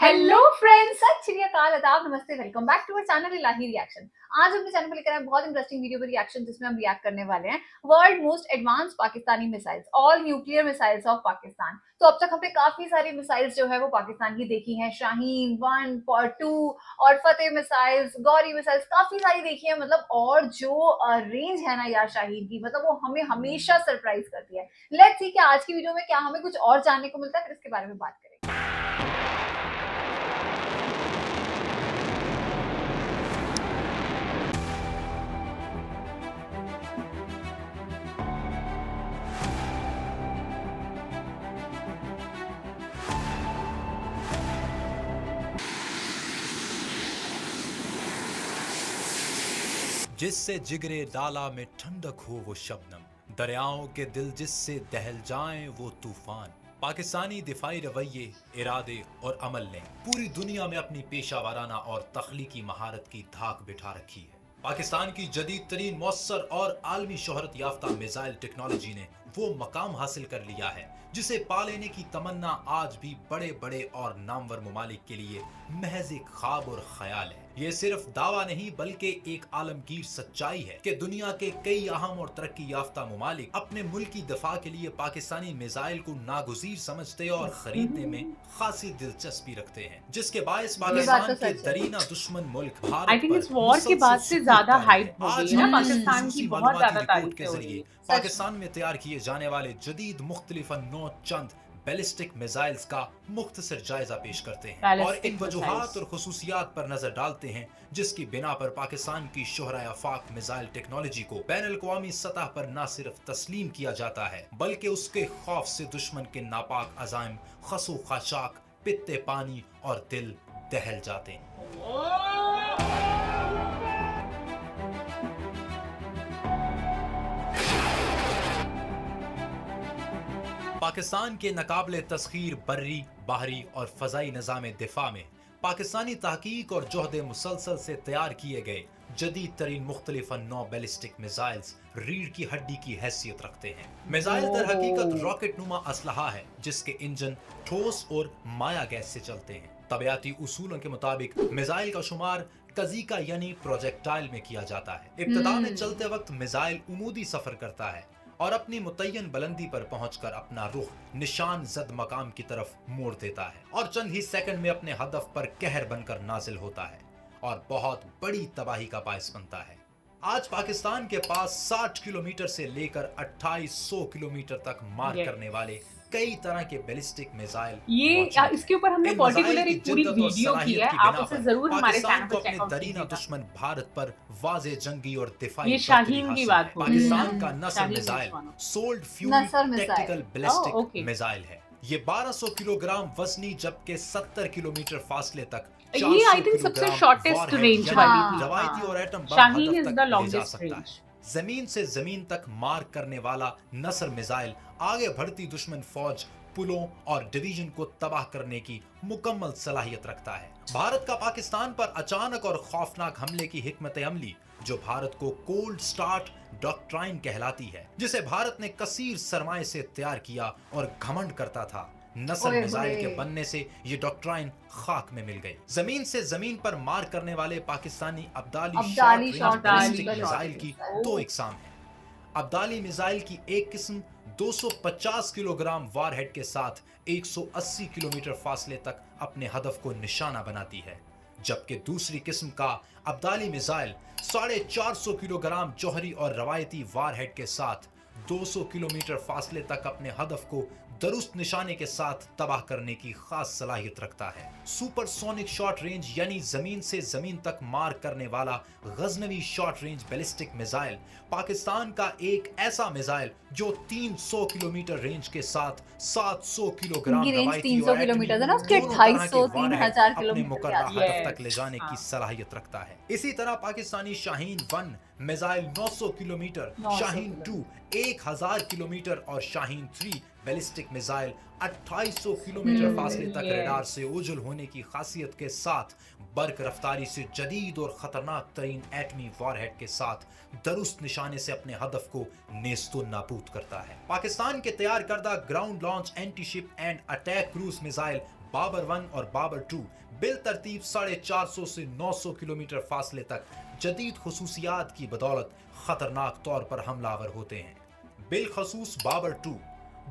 Hello friends, सत श्री अकाल, आदाब, नमस्ते, welcome back to our channel Ilahi reaction. आज हमने चैनल पर लेकर आए बहुत इंटरेस्टिंग वीडियो पर रिएक्शन, जिसमें हम रिएक्ट करने वाले हैं world most advance Pakistani missiles, all nuclear missiles of Pakistan. तो अब तक हमने काफी सारी मिसाइल्स जो है वो पाकिस्तान की देखी हैं, शाहीन 1 और 2 और फतेह मिसाइल्स, गौरी मिसाइल्स, काफी सारी देखी है। मतलब और जो रेंज है ना यार शाहीन की, मतलब वो हमें हमेशा सरप्राइज करती है। लेट्स सी कि आज की वीडियो में क्या हमें कुछ और जानने को मिलता है, फिर इसके बारे में बात करेंगे। जिससे जिगरे डाला में ठंडक हो वो शबनम, दरियाओं के दिल जिससे दहल जाएं वो तूफान। पाकिस्तानी दिफाई रवैये, इरादे और अमल ने पूरी दुनिया में अपनी पेशा वाराना और तख्लीकी महारत की धाक बिठा रखी है। पाकिस्तान की जदीद तरीन मौसर और आलमी शोहरत याफ्ता मिसाइल टेक्नोलॉजी ने वो मकाम हासिल कर लिया है जिसे पा लेने की तमन्ना आज भी बड़े बड़े और नामवर मुमालिक के लिए महज एक ख्वाब और ख्याल है। ये सिर्फ दावा नहीं बल्कि एक आलमगीर सच्चाई है कि दुनिया के कई अहम और तरक्की याफ्ता मुमालिक अपने मुल्क की दफा के लिए पाकिस्तानी मिसाइल को नागुज़ीर समझते और खरीदने में खासी दिलचस्पी रखते हैं, जिसके बायस पाकिस्तान के दरीना दुश्मन मुल्क आई थिंक इस वॉर के बाद से ज्यादा हाइप हो गई है ना पाकिस्तान की, बहुत ज्यादा तारीफ के जरिए पाकिस्तान में तैयार किए जाने वाले जदीद मुख्तलिफ नौ चंद बैलिस्टिक मिसाइल्स का मुख्तसर जायजा पेश करते हैं और इन वजूहात और खुसूसियात पर नजर डालते हैं जिसकी बिना पर पाकिस्तान की शोहरा आफाक मिसाइल टेक्नोलॉजी को बैनुल अक़वामी सतह पर न सिर्फ तस्लीम किया जाता है बल्कि उसके खौफ से दुश्मन के नापाक अज़ाइम, खसो खाशाक, पित्ते पानी और दिल दहल जाते हैं। पाकिस्तान के नाकाबिले तस्खीर बर्री, बाहरी और फजाई निज़ाम दिफा में पाकिस्तानी तहकीक और जोहद मुसलसल से तैयार किए गए जदीद तरीन मुख्तलिफ नौ बैलिस्टिक मिसाइल्स रीढ़ की हड्डी की हैसियत रखते हैं। मिसाइल दर हकीकत रॉकेट नुमा असलहा है जिसके इंजन ठोस और माया गैस से चलते हैं। तबियाती उसूलों के मुताबिक मिसाइल का शुमार कज़ीका यानी प्रोजेक्टाइल में किया जाता है। इब्तिदा में चलते वक्त मिसाइल उमूदी सफर करता है और अपनी मुतय्यन बुलंदी पर पहुंचकर अपना रुख निशान जद मकाम की तरफ मोड़ देता है और चंद ही सेकंड में अपने हदफ पर कहर बनकर नाजिल होता है और बहुत बड़ी तबाही का बायस बनता है। आज पाकिस्तान के पास 60 किलोमीटर से लेकर 2800 किलोमीटर तक मार करने वाले कई तरह के बैलिस्टिक मिसाइल इसके ऊपर हमने पर्टिकुलर एक पूरी वीडियो की है, आप उसे जरूर हमारे चैनल पर चेक आउट दरीना दुश्मन भारत पर वाज़े जंगी और दिफाई ये शाहीन की बात हो रही है। पाकिस्तान का Nasr missile solid fuel tactical ballistic missile है। ये 1200 किलोग्राम वजनी जबकि 70 किलोमीटर फासले तक ये आई थिंक सबसे शॉर्टेस्ट रेंज वाली थी। रवायती और एटम बम शाहीन इज हदफ द तक ले जा लॉन्गेस्ट सकता है। रेंज। जमीन से जमीन तक मार करने वाला नसर मिसाइल आगे बढ़ती दुश्मन फौज, पुलों और डिवीजन को तबाह करने की मुकम्मल सलाहियत रखता है। भारत का पाकिस्तान पर अचानक और खौफनाक हमले की हिकमत अमली जो भारत को कोल्ड स्टार्ट डॉक्ट्राइन कहलाती है, जिसे भारत ने कसीर सरमाए से तैयार किया और घमंड करता था, नसर मिसाइल के बनने से ये डॉक्ट्राइन खाक में मिल गई। जमीन से जमीन पर मार करने वाले Pakistani Abdali short ballistic missile की दो इकसाम है। अब्दाली मिसाइल की एक किस्म 250 किलोग्राम वारहेड के साथ 180 किलोमीटर फासले तक अपने हदफ को निशाना बनाती है, जबकि दूसरी किस्म का अब्दाली मिसाइल 450 किलोग्राम जौहरी और रवायती वारहेड के साथ 200 किलोमीटर फासले तक अपने हदफ को दुरुस्त निशाने के साथ तबाह करने की खास सलाहियत रखता है। सुपरसोनिक शॉर्ट रेंज यानी जमीन से जमीन तक मार करने वाला Ghaznavi short range ballistic missile Pakistan का एक ऐसा मिसाइल जो 300 किलोमीटर रेंज के साथ 700 किलोग्राम रवायती और किलोमीटर है ना, उसके 250 3000 अपने मुकर्रर किलोमीटर हदफ तक ले जाने की सलाहियत रखता है। इसी तरह Pakistani Shaheen 1 missile 900 kilometre, Shaheen 2 1000 kilometre और शाहीन 3 बैलिस्टिक मिसाइल 2800 किलोमीटर फासले तक रडार से ओझल होने की खासियत के साथ बर्क रफ्तारी से जदीद और खतरनाक तरीन एटमी वॉरहेड के साथ दुरुस्त निशाने से अपने हदफ को नेस्तो नाबूद करता है। पाकिस्तान के तैयार करदा ground launch anti ship and attack cruise missile Babur 1 और बाबर 2 बिल तरतीब 450 से 900 किलोमीटर फासले तक जदीद खुसूसियात की बदौलत खतरनाक तौर पर हमलावर होते हैं। बिलखसूस बाबर 2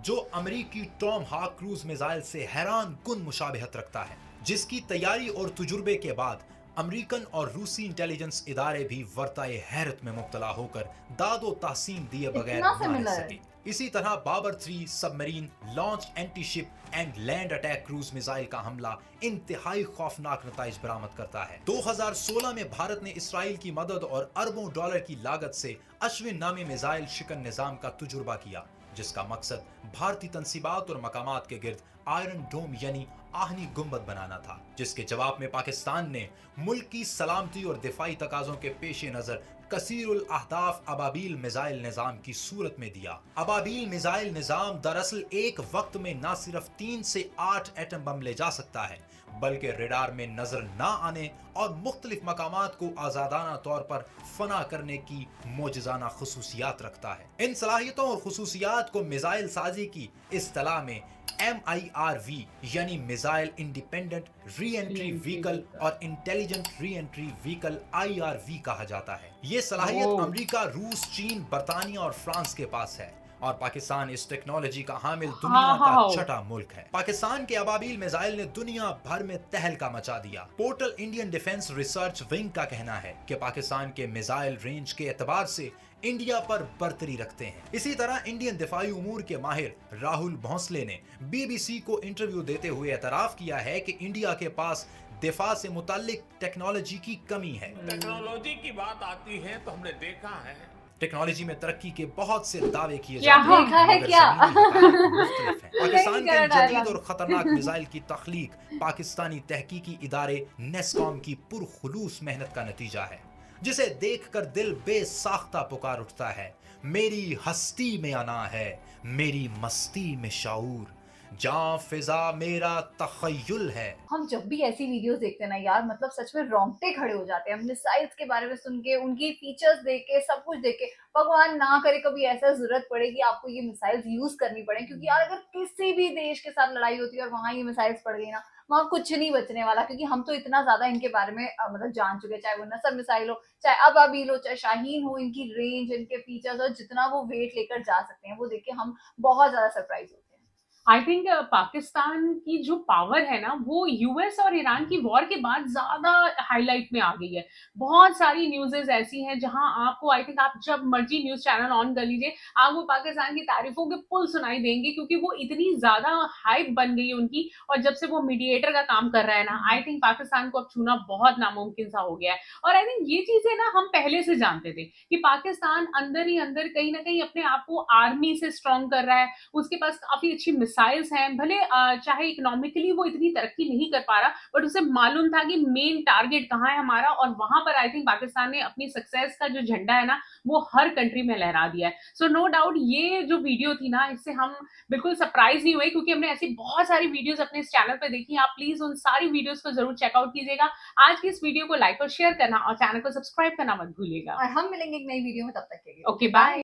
जो अमेरिकी टॉम हाक क्रूज मिसाइल से हैरान कुन मुशाबिहत रखता है, जिसकी तैयारी और तजुर्बे के बाद अमेरिकन और रूसी इंटेलिजेंस इदारे भी वर्ताए हैरत में मुब्तला होकर दादो तहसीन दिए बगैर इतना ना रह सिमिलर है। सके। इसी तरह Babur 3 submarine launch anti ship and land attack cruise missile का हमला इंतहाई खौफनाक नताइज बरामद करता है। 2016 में भारत ने इसराइल की मदद और अरबों डॉलर की लागत से अश्विन नामी मिसाइल शिकन निजाम का तजुर्बा किया, जिसका मकसद भारतीय तंसीबात और मकामात के गिर्द आयरन डोम यानी आहनी गुंबद बनाना था, जिसके जवाब में पाकिस्तान ने मुल्क की सलामती और दिफाई तकाजों के पेश नजर कसीरुल अहदाफ अबाबील मिसाइल निजाम की सूरत में दिया। अबाबील मिसाइल निजाम दरअसल एक वक्त में न सिर्फ 3 से 8 एटम बम ले जा सकता है, बल्कि रेडार में नजर न आने और मुख्तलिफ मकामात को आजादाना तौर पर फना करने की मोजजाना खुसूसियात रखता है। इन सलाहियतों और खुसूसियात को मिसाइल साजी की इस्तिलाह में MIRV यानी missile independent re entry vehicle और intelligent re entry vehicle IRV कहा जाता है। ये सलाहियत अमेरिका, रूस, चीन, बर्तानिया और फ्रांस के पास है और पाकिस्तान इस टेक्नोलॉजी का हामिल दुनिया का छठा मुल्क है। पाकिस्तान के अबाबील मिसाइल ने दुनिया भर में तहलका मचा दिया। Portal Indian defence research wing का कहना है कि पाकिस्तान के मिसाइल रेंज के एतबार से इंडिया पर बरतरी रखते हैं। इसी तरह इंडियन दिफाई उमूर के माहिर राहुल भोंसले ने BBC को इंटरव्यू देते हुए एतराफ किया है कि इंडिया के पास दिफा से मुताल्लिक टेक्नोलॉजी की कमी है। टेक्नोलॉजी की बात आती है तो हमने देखा है टेक्नोलॉजी में तरक्की के बहुत से दावे किए क्या जाते हैं, देखा है मगर क्या? ज़मीनी हकीकत मुख्तलिफ है। पाकिस्तान के नहीं इन करा जदीद डायलॉग। और खतरनाक मिसाइल की तख्लीक पाकिस्तानी तहकीकी इदारे नेस्कॉम की पुरखुलूस मेहनत का नतीजा है, जिसे देखकर दिल बेसाख्ता पुकार उठता है। मेरी हस्ती में अना है, मेरी मस्ती में शाऊर, जां फिजा मेरा तखय्युल है। हम जब भी ऐसी वीडियोस देखते हैं ना यार, मतलब सच में रोंगटे खड़े हो जाते हैं मिसाइल्स के बारे में सुन के, उनकी फीचर्स देख के, सब कुछ देख के। भगवान ना करे कभी ऐसा जरूरत पड़े कि आपको ये मिसाइल्स यूज करनी पड़े, क्योंकि यार अगर किसी भी देश के साथ लड़ाई होती है और वहां ये मिसाइल्स पड़ गई ना, वहां कुछ नहीं बचने वाला, क्योंकि हम तो इतना ज्यादा इनके बारे में मतलब जान चुके हैं, चाहे वो नसर मिसाइल हो, चाहे अबाबील हो, चाहे शाहीन हो। इनकी रेंज, इनके फीचर्स और जितना वो वेट लेकर जा सकते हैं, वो देख के हम बहुत ज्यादा सरप्राइज होते हैं। आई थिंक पाकिस्तान की जो पावर है ना, वो यूएस और ईरान की वॉर के बाद ज्यादा हाईलाइट में आ गई है। बहुत सारी न्यूज़ेस ऐसी हैं जहां आपको, आई थिंक आप जब मर्जी न्यूज चैनल ऑन कर लीजिए, आपको पाकिस्तान की तारीफों के पुल सुनाई देंगे, क्योंकि वो इतनी ज्यादा हाइप बन गई है उनकी। और जब से वो मीडिएटर का काम कर रहा है ना, आई थिंक पाकिस्तान को अब छूना बहुत नामुमकिन सा हो गया है। और आई थिंक ये चीजें ना हम पहले से जानते थे कि पाकिस्तान अंदर ही अंदर कहीं ना कहीं अपने आप को आर्मी से स्ट्रॉन्ग कर रहा है। उसके पास काफी अच्छी मिसाइल्स हैं, भले चाहे इकोनॉमिकली वो इतनी तरक्की नहीं कर पा रहा, बट उसे मालूम था कि मेन टारगेट कहाँ है हमारा, और वहां पर आई थिंक पाकिस्तान ने अपनी सक्सेस का जो झंडा है ना, वो हर कंट्री में लहरा दिया है। सो नो डाउट ये जो वीडियो थी ना, इससे हम बिल्कुल सरप्राइज नहीं हुए, क्योंकि हमने ऐसी बहुत सारी वीडियोस अपने इस चैनल पे देखी। आप प्लीज उन सारी वीडियोस को जरूर चेकआउट कीजिएगा। आज की इस वीडियो को लाइक और शेयर करना और चैनल को सब्सक्राइब करना मत भूलिएगा। और हम मिलेंगे एक नई वीडियो में, तब तक के लिए ओके, बाय।